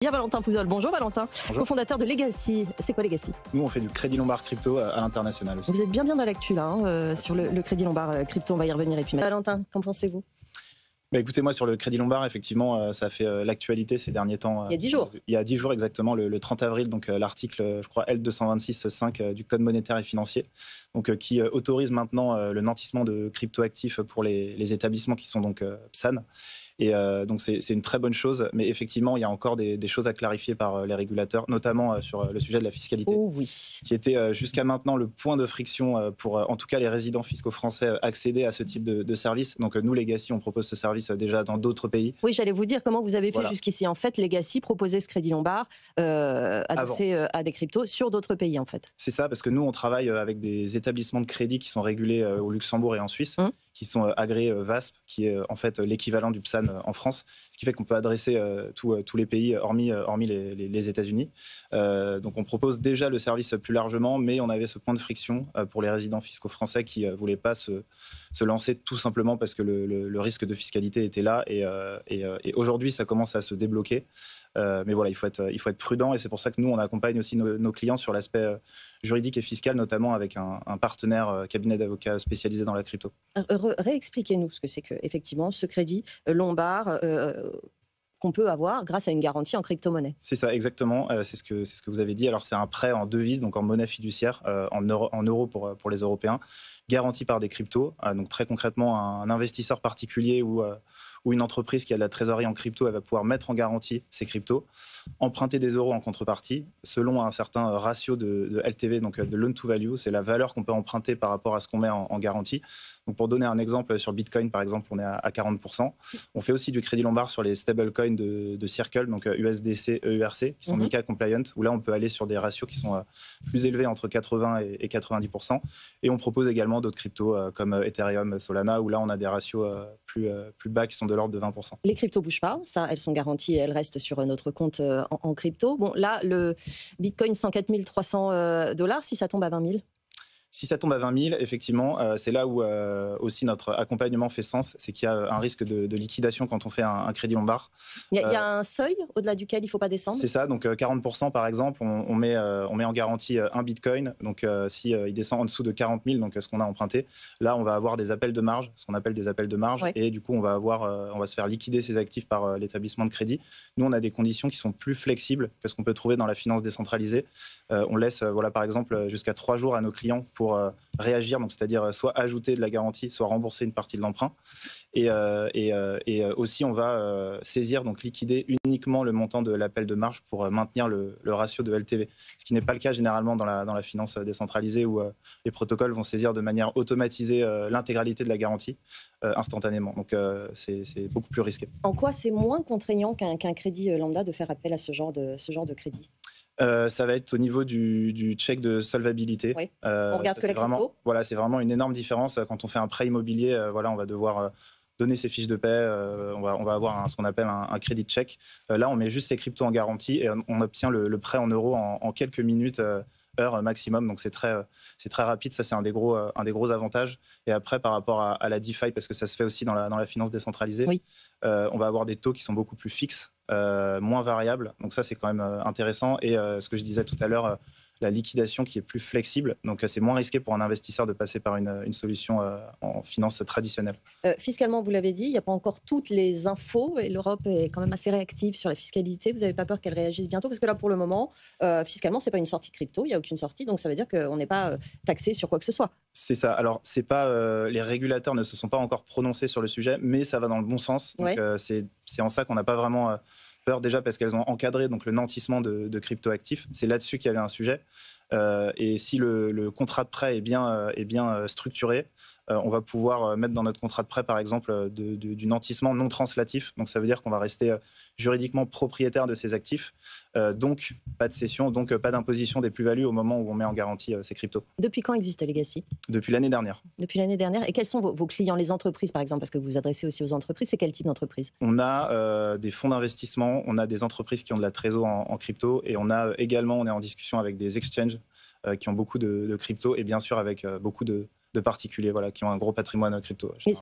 Il y a Valentin Pouzol. Bonjour Valentin, Bonjour. cofondateur de Legacy. C'est quoi Legacy? Nous, on fait du crédit lombard crypto à l'international aussi. Vous êtes bien dans l'actu là, sur le crédit lombard crypto, on va y revenir. Et puis Valentin, qu'en pensez-vous? Écoutez, moi, sur le crédit lombard, effectivement, ça fait l'actualité ces derniers temps. Il y a 10 jours. Il y a 10 jours exactement, le 30 avril, donc l'article, je crois, L226.5 du Code monétaire et financier, donc, qui autorise maintenant le nantissement de cryptoactifs pour les établissements qui sont donc PSAN. Et donc c'est une très bonne chose, mais effectivement, il y a encore des choses à clarifier par les régulateurs, notamment sur le sujet de la fiscalité, Oh oui. qui était jusqu'à maintenant le point de friction pour, en tout cas, les résidents fiscaux français accéder à ce type de service. Donc nous, Legacy, on propose ce service déjà dans d'autres pays. Oui, j'allais vous dire comment vous avez fait Voilà. jusqu'ici. En fait, Legacy proposait ce crédit lombard adossé à des cryptos sur d'autres pays en fait. C'est ça, parce que nous, on travaille avec des établissements de crédit qui sont régulés au Luxembourg et en Suisse, qui sont agréés VASP, qui est en fait l'équivalent du PSAN en France, ce qui fait qu'on peut adresser tous les pays, hormis les États-Unis. Donc on propose déjà le service plus largement, mais on avait ce point de friction pour les résidents fiscaux français qui ne voulaient pas se lancer tout simplement parce que le risque de fiscalité était là. Et aujourd'hui, ça commence à se débloquer. Mais voilà, il faut être prudent, et c'est pour ça que nous, on accompagne aussi nos clients sur l'aspect juridique et fiscal, notamment avec un partenaire cabinet d'avocats spécialisé dans la crypto. Réexpliquez-nous ce que c'est que, effectivement, ce crédit lombard qu'on peut avoir grâce à une garantie en crypto-monnaie. C'est ça, exactement. C'est ce que vous avez dit. Alors, c'est un prêt en devise, donc en monnaie fiduciaire, en euros pour les Européens, garanti par des cryptos. Donc, très concrètement, un investisseur particulier ou une entreprise qui a de la trésorerie en crypto, elle va pouvoir mettre en garantie ses cryptos, emprunter des euros en contrepartie, selon un certain ratio de LTV, donc de loan to value, c'est la valeur qu'on peut emprunter par rapport à ce qu'on met en garantie. Donc pour donner un exemple, sur Bitcoin, par exemple, on est à 40%. On fait aussi du crédit lombard sur les stablecoins de Circle, donc USDC, EURC, qui sont MiCA compliant, où là, on peut aller sur des ratios qui sont plus élevés, entre 80 et 90%. Et on propose également d'autres cryptos comme Ethereum, Solana, où là, on a des ratios plus bas qui sont de l'ordre de 20%. Les cryptos ne bougent pas, ça, elles sont garanties et elles restent sur notre compte en crypto. Bon, là, le Bitcoin 104 300 $, si ça tombe à 20 000. Si ça tombe à 20 000, effectivement, c'est là où aussi notre accompagnement fait sens, c'est qu'il y a un risque de liquidation quand on fait un crédit lombard. Il y a un seuil au-delà duquel il ne faut pas descendre? C'est ça, donc 40% par exemple, on met en garantie un bitcoin, donc s'il descend en dessous de 40 000, donc ce qu'on a emprunté, là on va avoir des appels de marge, ce qu'on appelle des appels de marge, et du coup on va se faire liquider ces actifs par l'établissement de crédit. Nous on a des conditions qui sont plus flexibles que ce qu'on peut trouver dans la finance décentralisée. On laisse par exemple jusqu'à 3 jours à nos clients pour réagir, donc c'est-à-dire soit ajouter de la garantie, soit rembourser une partie de l'emprunt. Et aussi, on va saisir, donc liquider uniquement le montant de l'appel de marge pour maintenir le ratio de LTV. Ce qui n'est pas le cas généralement dans la finance décentralisée où les protocoles vont saisir de manière automatisée l'intégralité de la garantie instantanément. Donc c'est beaucoup plus risqué. En quoi c'est moins contraignant qu'un crédit lambda de faire appel à ce genre de crédit? Ça va être au niveau du check de solvabilité. Oui. On regarde que la crypto. Voilà, c'est vraiment une énorme différence. Quand on fait un prêt immobilier, on va devoir donner ses fiches de paie. On va avoir ce qu'on appelle un crédit check. Là, on met juste ses cryptos en garantie et on obtient le prêt en euros en quelques minutes, heures maximum. Donc c'est très rapide. Ça, c'est un des gros avantages. Et après, par rapport à la DeFi, parce que ça se fait aussi dans la finance décentralisée, on va avoir des taux qui sont beaucoup plus fixes, moins variables. Donc ça, c'est quand même intéressant. Et ce que je disais tout à l'heure, la liquidation qui est plus flexible. Donc c'est moins risqué pour un investisseur de passer par une solution en finance traditionnelle. Fiscalement, vous l'avez dit, il n'y a pas encore toutes les infos et l'Europe est quand même assez réactive sur la fiscalité. Vous n'avez pas peur qu'elle réagisse bientôt? Parce que là, pour le moment, fiscalement, ce n'est pas une sortie crypto, il n'y a aucune sortie. Donc ça veut dire qu'on n'est pas taxé sur quoi que ce soit. C'est ça. Alors, c'est pas, les régulateurs ne se sont pas encore prononcés sur le sujet, mais ça va dans le bon sens. Donc c'est en ça qu'on n'a pas vraiment peur, déjà parce qu'elles ont encadré donc, le nantissement de cryptoactifs. C'est là-dessus qu'il y avait un sujet. Et si le contrat de prêt est bien structuré, on va pouvoir mettre dans notre contrat de prêt, par exemple, du nantissement non translatif. Donc, ça veut dire qu'on va rester juridiquement propriétaire de ces actifs. Donc, pas de cession, donc pas d'imposition des plus-values au moment où on met en garantie ces cryptos. Depuis quand existe Legacy? Depuis l'année dernière. Depuis l'année dernière. Et quels sont vos clients, les entreprises, par exemple? Parce que vous vous adressez aussi aux entreprises. C'est quel type d'entreprise? On a des fonds d'investissement, on a des entreprises qui ont de la trésor en crypto, et on a également, on est en discussion avec des exchanges qui ont beaucoup de crypto, et bien sûr avec beaucoup de particuliers qui ont un gros patrimoine crypto.